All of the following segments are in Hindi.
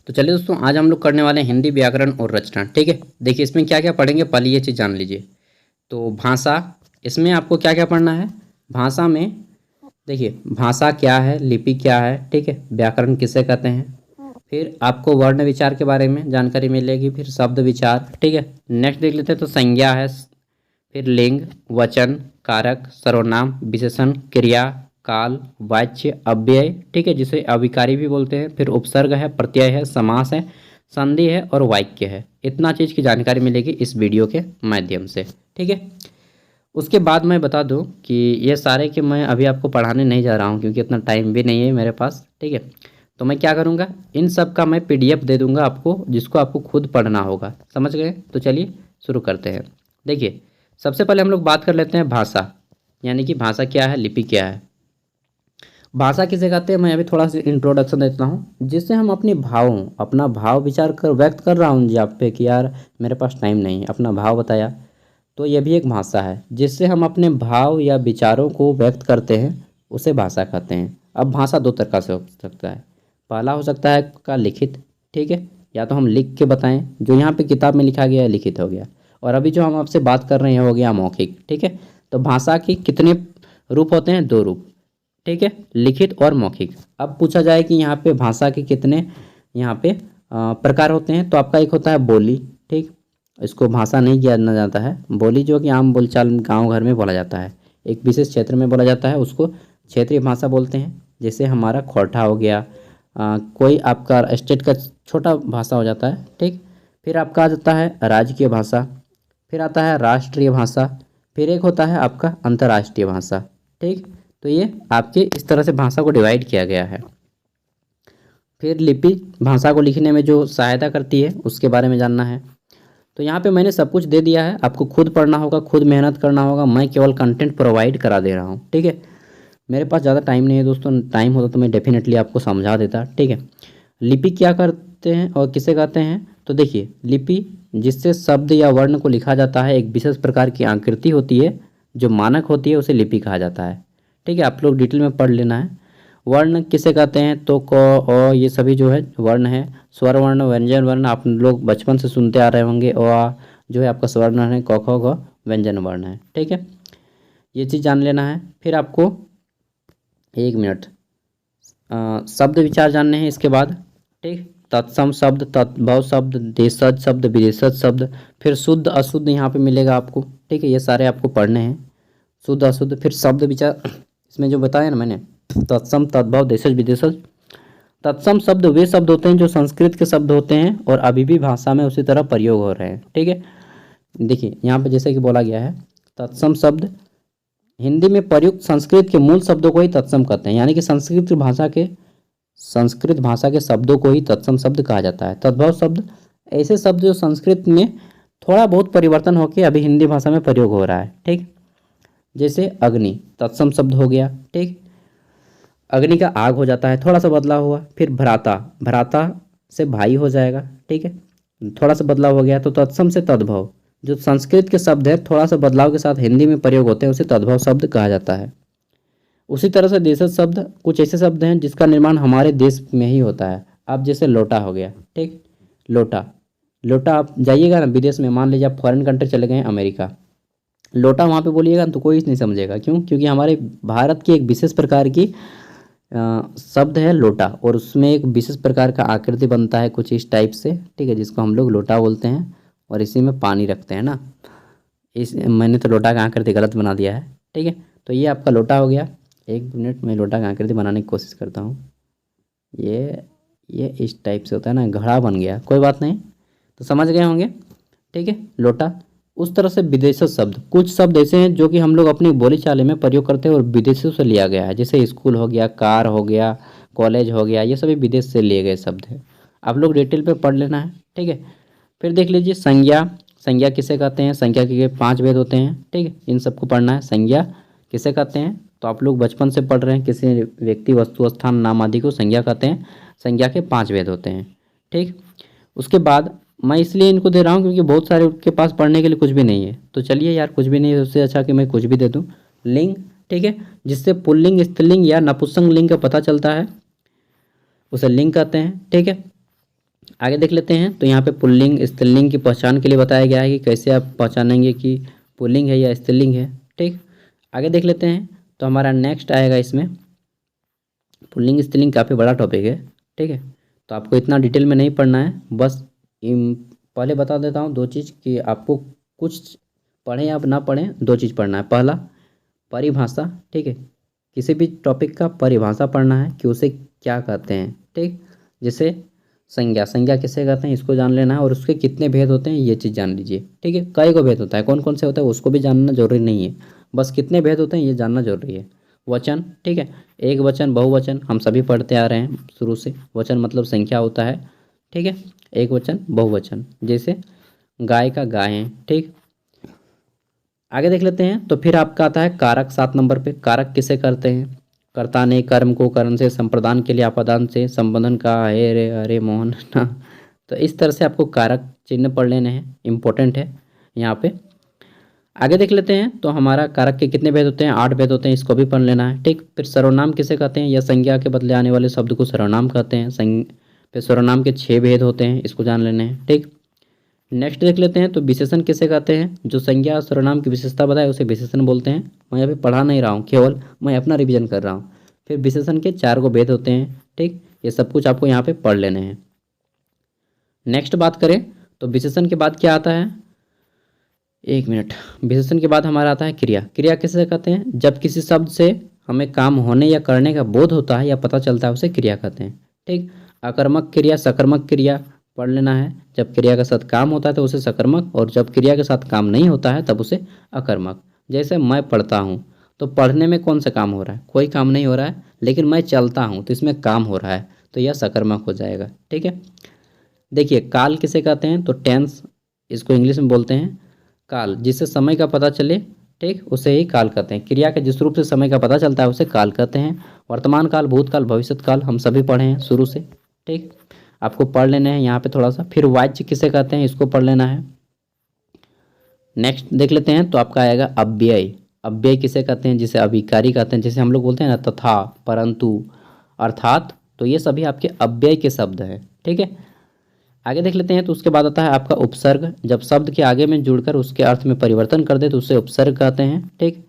तो चलिए दोस्तों, आज हम लोग करने वाले हैं हिंदी व्याकरण और रचना। ठीक है, देखिए इसमें क्या क्या पढ़ेंगे, पहले ये चीज़ जान लीजिए। तो भाषा, इसमें आपको क्या क्या पढ़ना है। भाषा में देखिए, भाषा क्या है, लिपि क्या है, ठीक है, व्याकरण किसे कहते हैं। फिर आपको वर्ण विचार के बारे में जानकारी मिलेगी, फिर शब्द विचार। ठीक है, नेक्स्ट देख लेते हैं। तो संज्ञा है, फिर लिंग, वचन, कारक, सर्वनाम, विशेषण, क्रिया, काल, वाच्य, अव्यय, ठीक है, जिसे अविकारी भी बोलते हैं। फिर उपसर्ग है, प्रत्यय है, समास है, संधि है और वाक्य है। इतना चीज़ की जानकारी मिलेगी इस वीडियो के माध्यम से। ठीक है, उसके बाद मैं बता दूं कि ये सारे कि मैं अभी आपको पढ़ाने नहीं जा रहा हूं, क्योंकि इतना टाइम भी नहीं है मेरे पास। ठीक है, तो मैं क्या करूंगा, इन सब का मैं पीडीएफ दे दूंगा आपको, जिसको आपको खुद पढ़ना होगा। समझ गए? तो चलिए शुरू करते हैं। देखिए, सबसे पहले हम लोग बात कर लेते हैं भाषा, यानी कि भाषा क्या है, लिपि क्या है। भाषा किसे कहते हैं, मैं अभी थोड़ा सा इंट्रोडक्शन देता हूँ, जिससे हम अपने भावों, अपना भाव विचार कर व्यक्त कर रहा हूँ जी आप पे कि यार मेरे पास टाइम नहीं है, अपना भाव बताया। तो यह भी एक भाषा है, जिससे हम अपने भाव या विचारों को व्यक्त करते हैं, उसे भाषा कहते हैं। अब भाषा दो तरह से हो सकता है। पहला हो सकता है का लिखित, ठीक है, या तो हम लिख के बताएं, जो यहाँ पे किताब में लिखा गया है लिखित हो गया। और अभी जो हम आपसे बात कर रहे हैं हो गया मौखिक। ठीक है, तो भाषा के कितने रूप होते हैं? दो रूप, ठीक है, लिखित और मौखिक। अब पूछा जाए कि यहाँ पे भाषा के कितने यहाँ पे प्रकार होते हैं, तो आपका एक होता है बोली। ठीक, इसको भाषा नहीं जाना जाता है। बोली जो कि आम बोलचाल गांव घर में बोला जाता है, एक विशेष क्षेत्र में बोला जाता है, उसको क्षेत्रीय भाषा बोलते हैं। जैसे हमारा खोरठा हो गया, कोई आपका स्टेट का छोटा भाषा हो जाता है। ठीक, फिर आपका आ जाता है राजकीय भाषा, फिर आता है राष्ट्रीय भाषा, फिर एक होता है आपका अंतर्राष्ट्रीय भाषा। ठीक, तो ये आपके इस तरह से भाषा को डिवाइड किया गया है। फिर लिपि भाषा को लिखने में जो सहायता करती है, उसके बारे में जानना है। तो यहाँ पे मैंने सब कुछ दे दिया है, आपको खुद पढ़ना होगा, खुद मेहनत करना होगा। मैं केवल कंटेंट प्रोवाइड करा दे रहा हूँ। ठीक है, मेरे पास ज़्यादा टाइम नहीं है दोस्तों, टाइम होता तो मैं डेफिनेटली आपको समझा देता। ठीक है, लिपि क्या करते हैं और किसे कहते हैं? तो देखिए, लिपि जिससे शब्द या वर्ण को लिखा जाता है, एक विशेष प्रकार की आकृति होती है जो मानक होती है, उसे लिपि कहा जाता है। ठीक है, आप लोग डिटेल में पढ़ लेना है। वर्ण किसे कहते हैं? तो क, अ, ये सभी जो है वर्ण है। स्वर वर्ण, व्यंजन वर्ण आप लोग बचपन से सुनते आ रहे होंगे। अ, आ जो है आपका स्वर्ण है, क, ख, ग व्यंजन वर्ण है। ठीक है, ये चीज़ जान लेना है। फिर आपको एक मिनट शब्द विचार जानने हैं इसके बाद। ठीक, तत्सम शब्द, तद्भव शब्द, देशज शब्द, विदेशज शब्द, फिर शुद्ध अशुद्ध यहाँ पे मिलेगा आपको। ठीक है, ये सारे आपको पढ़ने हैं, शुद्ध अशुद्ध। फिर शब्द विचार इसमें जो बताया ना मैंने, तत्सम, तद्भव, देशज, विदेशज। तत्सम शब्द वे शब्द होते हैं जो संस्कृत के शब्द होते हैं और अभी भी भाषा में उसी तरह प्रयोग हो रहे हैं। ठीक है, देखिए यहाँ पे जैसे कि बोला गया है, तत्सम शब्द हिंदी में प्रयुक्त संस्कृत के मूल शब्दों को ही तत्सम कहते हैं, यानी कि संस्कृत भाषा के शब्दों को ही तत्सम शब्द कहा जाता है। तद्भव शब्द ऐसे शब्द जो संस्कृत में थोड़ा बहुत परिवर्तन होकर अभी हिंदी भाषा में प्रयोग हो रहा है। ठीक, जैसे अग्नि तत्सम शब्द हो गया। ठीक, अग्नि का आग हो जाता है, थोड़ा सा बदलाव हुआ। फिर भ्राता, भ्राता से भाई हो जाएगा। ठीक है, थोड़ा सा बदलाव हो गया। तो तत्सम से तद्भव, जो संस्कृत के शब्द है थोड़ा सा बदलाव के साथ हिंदी में प्रयोग होते हैं, उसे तद्भव शब्द कहा जाता है। उसी तरह से देशज शब्द कुछ ऐसे शब्द हैं जिसका निर्माण हमारे देश में ही होता है। अब जैसे लोटा हो गया। ठीक, लोटा, लोटा आप जाइएगा ना विदेश में, मान लीजिए आप फॉरेन कंट्री चले गए अमेरिका, लोटा वहाँ पे बोलिएगा तो कोई नहीं समझेगा। क्यों? क्योंकि हमारे भारत की एक विशेष प्रकार की शब्द है लोटा, और उसमें एक विशेष प्रकार का आकृति बनता है कुछ इस टाइप से। ठीक है, जिसको हम लोग लोटा बोलते हैं, और इसी में पानी रखते हैं ना। इस मैंने तो लोटा का आकृति गलत बना दिया है। ठीक है, तो ये आपका लोटा हो गया। एक मिनट में लोटा का आकृति बनाने की कोशिश करता हूँ। ये इस टाइप से होता है ना, घड़ा बन गया, कोई बात नहीं, तो समझ गए होंगे। ठीक है, लोटा। उस तरह से विदेशी शब्द, कुछ शब्द ऐसे हैं जो कि हम लोग अपनी बोली चाली में प्रयोग करते हैं और विदेशों से लिया गया है। जैसे स्कूल हो गया, कार हो गया, कॉलेज हो गया, ये सभी विदेश से लिए गए शब्द हैं। आप लोग डिटेल पे पढ़ लेना है। ठीक है, फिर देख लीजिए संज्ञा। संज्ञा किसे कहते हैं? संज्ञा के 5 भेद होते हैं। ठीक है, इन सबको पढ़ना है। संज्ञा किसे कहते हैं? तो आप लोग बचपन से पढ़ रहे हैं, किसी व्यक्ति, वस्तु, स्थान, नाम आदि को संज्ञा कहते हैं। संज्ञा के 5 भेद होते हैं। ठीक, उसके बाद मैं इसलिए इनको दे रहा हूँ क्योंकि बहुत सारे के पास पढ़ने के लिए कुछ भी नहीं है। तो चलिए यार, कुछ भी नहीं है उससे अच्छा कि मैं कुछ भी दे दूँ। लिंग, ठीक है, जिससे पुल्लिंग, स्त्रीलिंग या नपुंसक लिंग का पता चलता है, उसे लिंग कहते हैं। ठीक है, आगे देख लेते हैं। तो यहाँ पे पुल्लिंग स्त्रीलिंग की पहचान के लिए बताया गया है कि कैसे आप पहचानेंगे कि पुल्लिंग है या स्त्रीलिंग है। ठीक, आगे देख लेते हैं। तो हमारा नेक्स्ट आएगा इसमें, पुल्लिंग स्त्रीलिंग काफ़ी बड़ा टॉपिक है। ठीक है, तो आपको इतना डिटेल में नहीं पढ़ना है, बस पहले बता देता हूँ दो चीज़ कि आपको कुछ पढ़ें या ना पढ़ें, दो चीज़ पढ़ना है। पहला परिभाषा, ठीक है, किसी भी टॉपिक का परिभाषा पढ़ना है कि उसे क्या कहते हैं। ठीक, जैसे संज्ञा, संज्ञा किसे कहते हैं इसको जान लेना है, और उसके कितने भेद होते हैं ये चीज़ जान लीजिए। ठीक है, कई को भेद होता है, कौन कौन से होता है उसको भी जानना जरूरी नहीं है, बस कितने भेद होते हैं ये जानना जरूरी है। वचन, ठीक है, एक वचन बहुवचन हम सभी पढ़ते आ रहे हैं शुरू से। वचन मतलब संख्या होता है। ठीक है, एक वचन बहुवचन, जैसे गाय का गायें। ठीक, आगे देख लेते हैं। तो फिर आपका आता है कारक 7 नंबर पे। कारक किसे करते हैं? कर्ता ने कर्म को करण से, संप्रदान के लिए अपादान से, संबंधन का हे रे अरे मोहन ना। तो इस तरह से आपको कारक चिन्ह पढ़ लेने हैं, इंपॉर्टेंट है यहाँ पे। आगे देख लेते हैं। तो हमारा कारक के कितने भेद होते हैं? 8 भेद होते हैं, इसको भी पढ़ लेना है। ठीक, फिर सर्वनाम किसे कहते हैं? या संज्ञा के बदले आने वाले शब्द को सर्वनाम कहते हैं। फिर सर्वनाम के 6 भेद होते हैं, इसको जान लेने हैं। ठीक, नेक्स्ट देख लेते हैं। तो विशेषण किसे कहते हैं? जो संज्ञा और सर्वनाम की विशेषता बताए उसे विशेषण बोलते हैं। मैं यहाँ पे पढ़ा नहीं रहा हूँ, केवल मैं अपना रिवीजन कर रहा हूँ। फिर विशेषण के 4 को भेद होते हैं। ठीक, ये सब कुछ आपको यहाँ पे पढ़ लेने हैं। नेक्स्ट बात करें तो विशेषण के बाद क्या आता है? एक मिनट, विशेषण के बाद हमारा आता है क्रिया। क्रिया किसे कहते हैं? जब किसी शब्द से हमें काम होने या करने का बोध होता है या पता चलता है उसे क्रिया कहते हैं। ठीक, अकर्मक क्रिया, सकर्मक क्रिया पढ़ लेना है। जब क्रिया के साथ काम होता है तो उसे सकर्मक, और जब क्रिया के साथ काम नहीं होता है तब उसे अकर्मक। जैसे मैं पढ़ता हूँ, तो पढ़ने में कौन सा काम हो रहा है? कोई काम नहीं हो रहा है, लेकिन मैं चलता हूँ तो इसमें काम हो रहा है, तो यह सकर्मक हो जाएगा। ठीक है, देखिए काल किसे कहते हैं? तो टेंस, इसको इंग्लिश में बोलते हैं काल, जिससे समय का पता चले। ठीक, उसे ही काल कहते हैं। क्रिया के जिस रूप से समय का पता चलता है उसे काल कहते हैं। वर्तमान काल, भूतकाल, भविष्यत काल हम सभी पढ़े हैं शुरू से। ठीक, आपको पढ़ लेने हैं यहाँ पे थोड़ा सा। फिर वाच्य किसे कहते हैं? इसको पढ़ लेना है। नेक्स्ट देख लेते हैं। तो आपका आएगा अव्यय। अव्यय किसे कहते हैं? जिसे अभिकारी कहते हैं, जैसे हम लोग बोलते हैं ना तथा, परंतु, अर्थात। तो ये सभी आपके अव्यय के शब्द हैं। ठीक है, आगे देख लेते हैं। तो उसके बाद आता है आपका उपसर्ग। जब शब्द के आगे में जुड़कर उसके अर्थ में परिवर्तन कर दे तो उसे उपसर्ग कहते हैं। ठीक,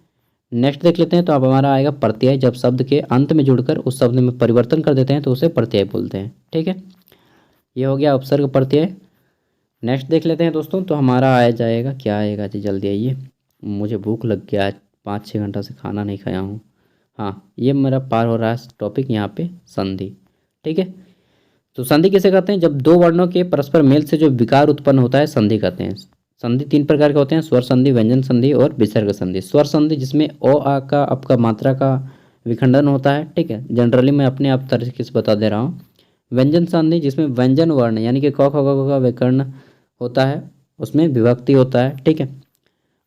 नेक्स्ट देख लेते हैं। तो अब हमारा आएगा प्रत्यय। जब शब्द के अंत में जुड़कर उस शब्द में परिवर्तन कर देते हैं तो उसे प्रत्यय बोलते हैं। ठीक है, ये हो गया उपसर्ग प्रत्यय। नेक्स्ट देख लेते हैं दोस्तों। तो हमारा आ जाएगा, क्या आएगा जी, जल्दी आइए, मुझे भूख लग गया है, 5-6 घंटा से खाना नहीं खाया हूँ। हाँ, ये मेरा पार हो रहा है टॉपिक यहाँ पे, संधि। ठीक है, तो संधि किसे कहते हैं? जब दो वर्णों के परस्पर मेल से जो विकार उत्पन्न होता है संधि कहते हैं। संधि 3 प्रकार के होते हैं, स्वर संधि, व्यंजन संधि और विसर्ग संधि। स्वर संधि जिसमें ओ आ का आपका मात्रा का विखंडन होता है। ठीक है, जनरली मैं अपने आप तरीके से बता दे रहा हूँ। व्यंजन संधि जिसमें व्यंजन वर्ण यानी कि क ख ग घ का विकर्ण होता है, उसमें विभक्ति होता है। ठीक है,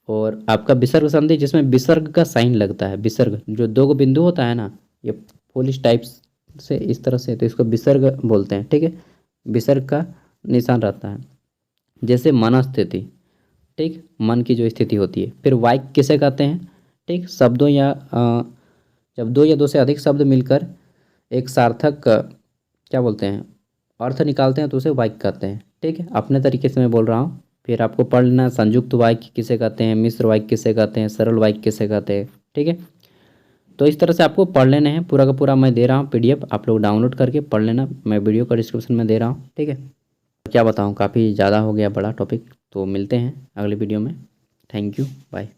और आपका विसर्ग संधि जिसमें विसर्ग का साइन लगता है। विसर्ग जो 2 बिंदु होता है ना, ये पोलिश टाइप्स से इस तरह से, तो इसको विसर्ग बोलते हैं। ठीक है, विसर्ग का निशान रहता है, जैसे मनस्थिति। ठीक, मन की जो स्थिति होती है। फिर वाक्य किसे कहते हैं? ठीक, शब्दों या जब 2 या 2 से अधिक शब्द मिलकर एक सार्थक क्या बोलते हैं अर्थ निकालते हैं तो उसे वाक्य कहते हैं। ठीक है, अपने तरीके से मैं बोल रहा हूँ। फिर आपको पढ़ लेना संयुक्त वाक्य किसे कहते हैं, मिश्र वाक्य किसे कहते हैं, सरल वाक्य किसे कहते हैं। ठीक है, तो इस तरह से आपको पढ़ लेने हैं। पूरा का पूरा मैं दे रहा हूँ PDF, आप लोग डाउनलोड करके पढ़ लेना, मैं वीडियो का डिस्क्रिप्शन में दे रहा हूँ। ठीक है, क्या बताऊँ, काफ़ी ज़्यादा हो गया बड़ा टॉपिक। तो मिलते हैं अगले वीडियो में। Thank you, bye.